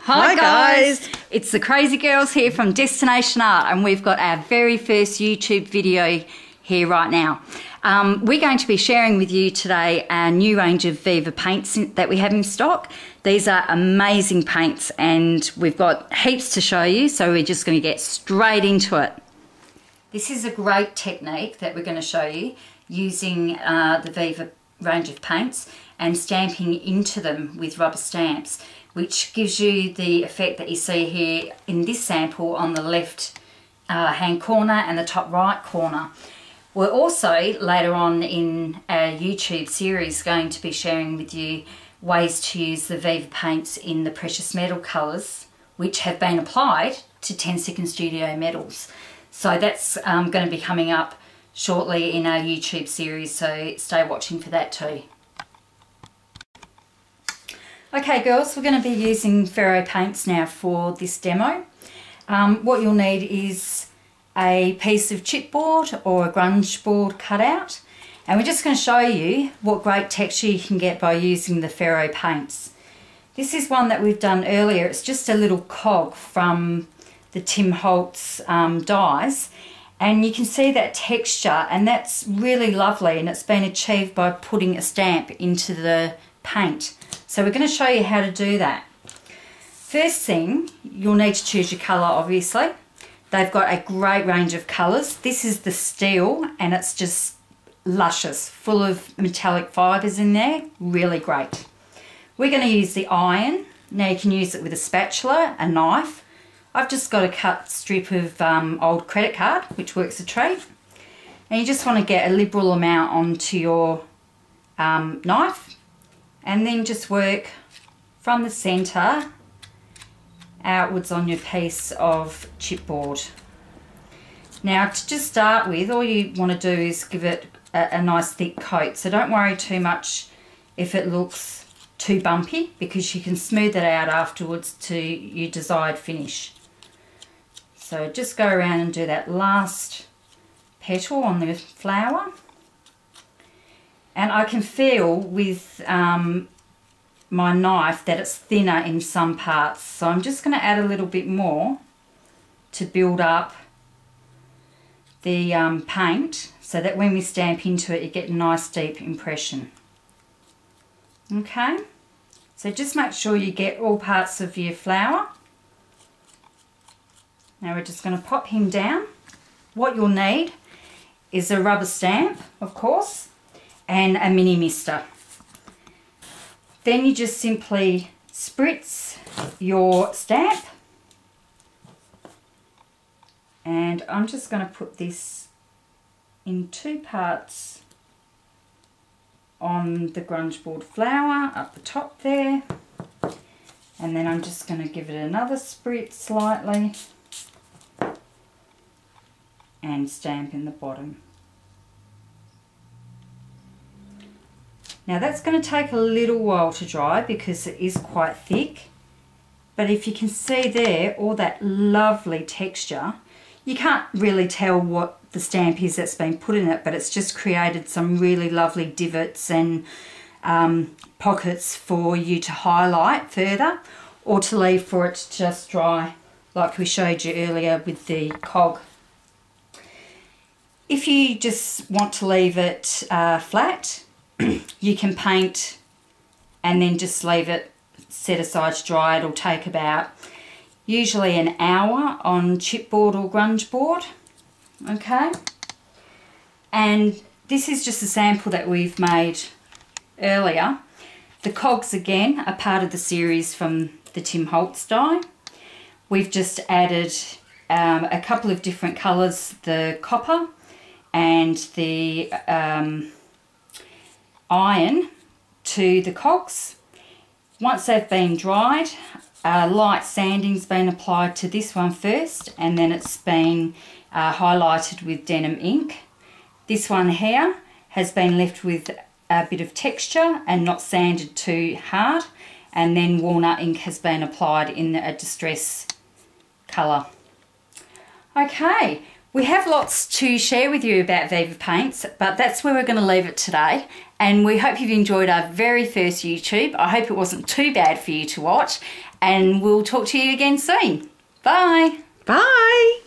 Hi guys! It's the Crazy Girls here from Destination Art, and we've got our very first YouTube video here right now. We're going to be sharing with you today our new range of Viva paints that we have in stock. These are amazing paints and we've got heaps to show you, so we're just going to get straight into it. This is a great technique that we're going to show you using the Viva range of paints and stamping into them with rubber stamps, which gives you the effect that you see here in this sample on the left hand corner and the top right corner. We're also later on in our YouTube series going to be sharing with you ways to use the Viva paints in the precious metal colours which have been applied to 10 Second Studio metals. So that's going to be coming up shortly in our YouTube series, so stay watching for that too. Okay girls, we're going to be using ferro paints now for this demo. What you'll need is a piece of chipboard or a grunge board cutout, and we're just going to show you what great texture you can get by using the ferro paints. This is one that we've done earlier. It's just a little cog from the Tim Holtz dies, and you can see that texture, and that's really lovely, and it's been achieved by putting a stamp into the paint. So we're going to show you how to do that. First thing, you'll need to choose your colour, obviously. They've got a great range of colours. This is the steel, and it's just luscious, full of metallic fibres in there. Really great. We're going to use the iron. Now you can use it with a spatula, a knife. I've just got a cut strip of old credit card, which works a treat. And you just want to get a liberal amount onto your knife, and then just work from the centre outwards on your piece of chipboard. Now to just start with, all you want to do is give it a nice thick coat, so don't worry too much if it looks too bumpy, because you can smooth it out afterwards to your desired finish. So just go around and do that last petal on the flower. And I can feel with my knife that it's thinner in some parts, so I'm just going to add a little bit more to build up the paint, so that when we stamp into it you get a nice deep impression. Okay, so just make sure you get all parts of your flower. Now we're just going to pop him down. What you'll need is a rubber stamp, of course, and a mini mister. Then you just simply spritz your stamp, and I'm just going to put this in two parts on the grunge board flower up the top there, and then I'm just going to give it another spritz slightly and stamp in the bottom. Now that's going to take a little while to dry because it is quite thick, but if you can see there all that lovely texture, you can't really tell what the stamp is that's been put in it, but it's just created some really lovely divots and pockets for you to highlight further, or to leave for it to just dry like we showed you earlier with the cog. If you just want to leave it flat, you can paint and then just leave it set aside to dry. It'll take about usually an hour on chipboard or grunge board. Okay, and this is just a sample that we've made earlier. The cogs again are part of the series from the Tim Holtz die. We've just added a couple of different colours, the copper and the iron, to the cogs. Once they've been dried, light sanding's been applied to this one first, and then it's been highlighted with denim ink. This one here has been left with a bit of texture and not sanded too hard, and then walnut ink has been applied in a distress colour. Okay, We have lots to share with you about Viva Paints, but that's where we're going to leave it today. And we hope you've enjoyed our very first YouTube. I hope it wasn't too bad for you to watch. And we'll talk to you again soon. Bye. Bye.